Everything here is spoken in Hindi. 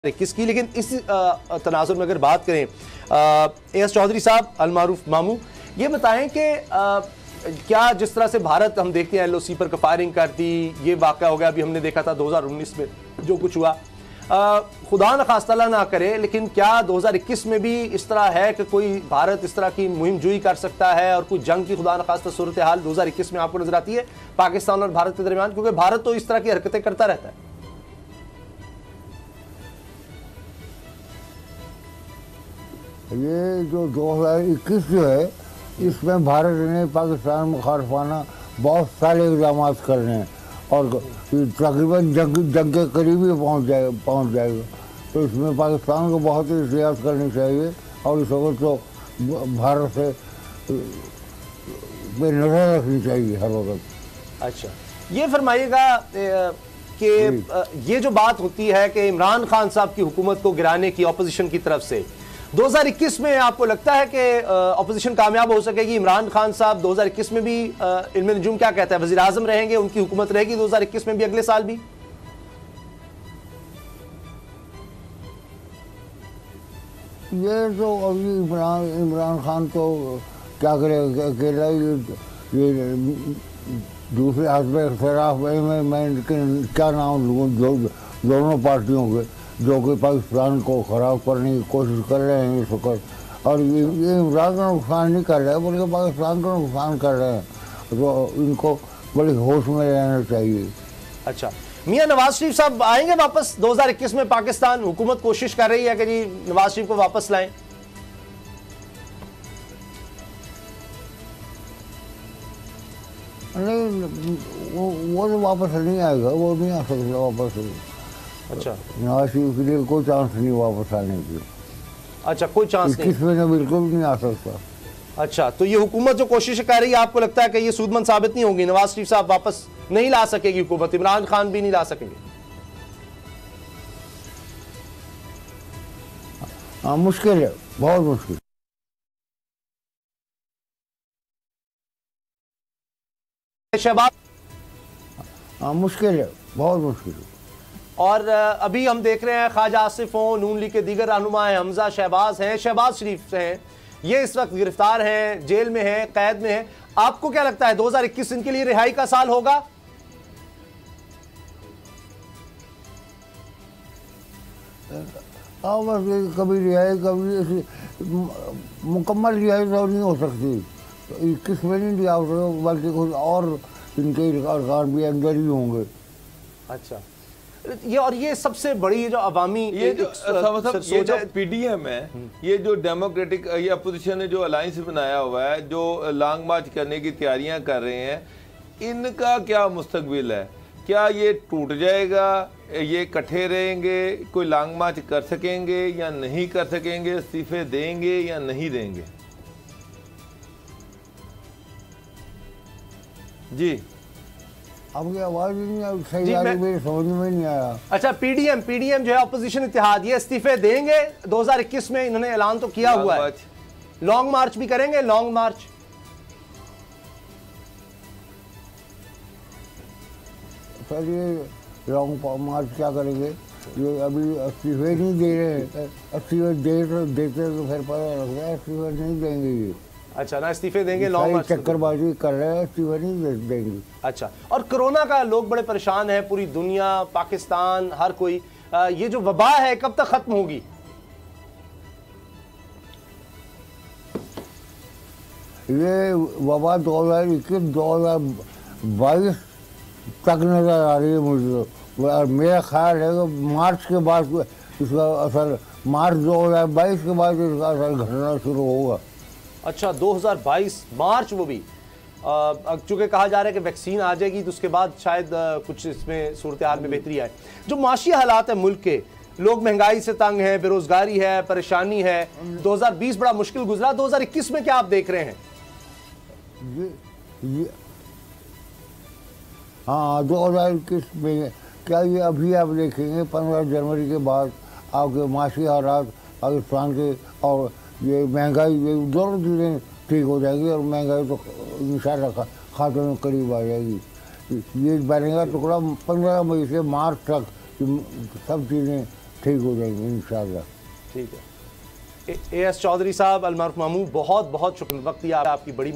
21 की। लेकिन इस तनाजुर में अगर बात करें एस चौधरी साहब अल मारूफ मामू, ये बताएं कि क्या जिस तरह से भारत हम देखते हैं एलओसी पर फायरिंग कर दी, ये वाक़या हो गया, अभी हमने देखा था 2019 में जो कुछ हुआ, खुदा न खास्ता ना करे, लेकिन क्या 2021 में भी इस तरह है कि कोई भारत इस तरह की मुहिम जुई कर सकता है और कोई जंग की खुदा न खास्ता सूरत हाल 2021 में आपको नजर आती है पाकिस्तान और भारत के दरमियान, क्योंकि भारत तो इस तरह की हरकतें करता रहता है। ये जो 2021 जो है, इसमें भारत ने पाकिस्तान मुखालफाना बहुत सारे इक़दाम कर रहे हैं और तकरीबन जंग के करीब ही पहुँच जाएगा। तो इसमें पाकिस्तान को बहुत ही एहतियात करनी चाहिए और इस वक्त तो भारत से पे नजर रखनी चाहिए हर वक्त। अच्छा, ये फरमाइएगा कि ये जो बात होती है कि इमरान खान साहब की हुकूमत को गिराने की अपोजिशन की तरफ से 2021 में आपको लगता है कि अपोजिशन कामयाब हो सकेगी? इमरान खान साहब 2021 में भी इल्म नजूम क्या कहता है, वज़ीर आज़म रहेंगे, उनकी हुकूमत रहेगी 2021 में भी, अगले साल भी? ये तो अभी इमरान खान तो क्या करेगा अकेला, ये दूसरे हाथ में इख्तिलाफ मैं क्या नाम लूँ, दोनों पार्टियों के जो कि पाकिस्तान को ख़राब करने की कोशिश कर रहे हैं इस वक्त, और ये इमरान का नुकसान नहीं कर रहे हैं बल्कि पाकिस्तान का नुकसान कर रहे हैं, तो इनको बड़े होश में रहना चाहिए। अच्छा, मियां नवाज शरीफ साहब आएंगे वापस 2021 में? पाकिस्तान हुकूमत कोशिश कर रही है कि जी नवाज शरीफ को वापस लाएं। नहीं, वो तो वापस नहीं आएगा, वो नहीं आ सकता वापस। अच्छा, नवाज शरीफ के लिए कोई चांस नहीं वापस आने की। अच्छा, कोई चांस नहीं? 21 में बिल्कुल नहीं आ सकता। अच्छा, तो ये हुकूमत जो कोशिश कर रही है, आपको लगता है कि ये सूदमंद साबित नहीं होगी? नवाज शरीफ साहब वापस नहीं ला सकेगी हुकूमत, इमरान खान भी नहीं ला सकेंगे? हाँ, मुश्किल है, बहुत मुश्किल। शहबाज, हाँ, मुश्किल है, बहुत मुश्किल है। और अभी हम देख रहे हैं ख्वाजा आसिफ हों, नून लीग के दीगर रहनुमा हैं, हमजा शहबाज हैं, शहबाज शरीफ हैं, ये इस वक्त गिरफ्तार हैं, जेल में हैं, कैद में हैं। आपको क्या लगता है 2021 इनके लिए रिहाई का साल होगा? हाँ, बस कभी रिहाई, कभी मुकम्मल रिहाई तो नहीं हो सकती, 21 में नहीं रिहा हो सकता, बल्कि कुछ और इनके अरकान भी अंदर ही होंगे। अच्छा, ये और ये सबसे बड़ी जो अवामी ये जो पीडीएम है, ये जो डेमोक्रेटिक ये अपोजिशन ने जो अलायंस बनाया हुआ है, जो लॉन्ग मार्च करने की तैयारियां कर रहे हैं, इनका क्या मुस्तकबिल है? क्या ये टूट जाएगा, ये इकट्ठे रहेंगे, कोई लॉन्ग मार्च कर सकेंगे या नहीं कर सकेंगे, इस्तीफे देंगे या नहीं देंगे? जी, आपकी आवाज नहीं सही आ रही, मेरी समझ में नहीं आया। अच्छा, पीडीएम जो है अपोजिशन इत्तेहाद, ये इस्तीफे देंगे 2021 में? इन्होंने ऐलान तो किया हुआ है, लॉन्ग मार्च भी करेंगे, लॉन्ग मार्च। सर, ये लॉन्ग मार्च क्या करेंगे? ये अभी इस्तीफे नहीं दे रहे, इस्तीफे देते तो फिर पता लगता है, इस्तीफे नहीं देंगे ये। अच्छा, ना इस्तीफे देंगे, लॉन्ग मार्च चक्करबाजी कर रहे हैं, इस्तीफे नहीं देंगे। अच्छा, और कोरोना का लोग बड़े परेशान है, पूरी दुनिया, पाकिस्तान, हर कोई, ये जो वबा है कब तक खत्म होगी? ये वबा 2021-2022 तक नजर आ रही है मुझे, और मेरा ख्याल है कि मार्च के बाद इसका असर, मार्च 2022 के बाद इसका असर घटना शुरू होगा। अच्छा, 2022 मार्च, वो भी चूंकि कहा जा रहा है कि वैक्सीन आ जाएगी तो उसके बाद शायद कुछ इसमें सूरत हाल में बेहतरी आए। जो माशी हालात है मुल्क के, लोग महंगाई से तंग हैं, बेरोजगारी है, परेशानी है, 2020 बड़ा मुश्किल गुजरा, 2021 में क्या आप देख रहे हैं? ये हाँ, 2021 में क्या, ये अभी आप देखेंगे 15 जनवरी के बाद आपके माशी हालात पाकिस्तान के और ये महंगाई, ये दोनों चीज़ें ठीक हो जाएगी और महंगाई तो इंशाअल्लाह खाते में करीब आ जाएगी। ये बनेगा टुकड़ा 15 मई से मार्च तक सब चीज़ें ठीक हो जाएंगे इंशाल्लाह। ठीक है। AS चौधरी साहब, अलमारूफ मामू, बहुत बहुत शुक्रिया, वक्त दिया आपकी बड़ी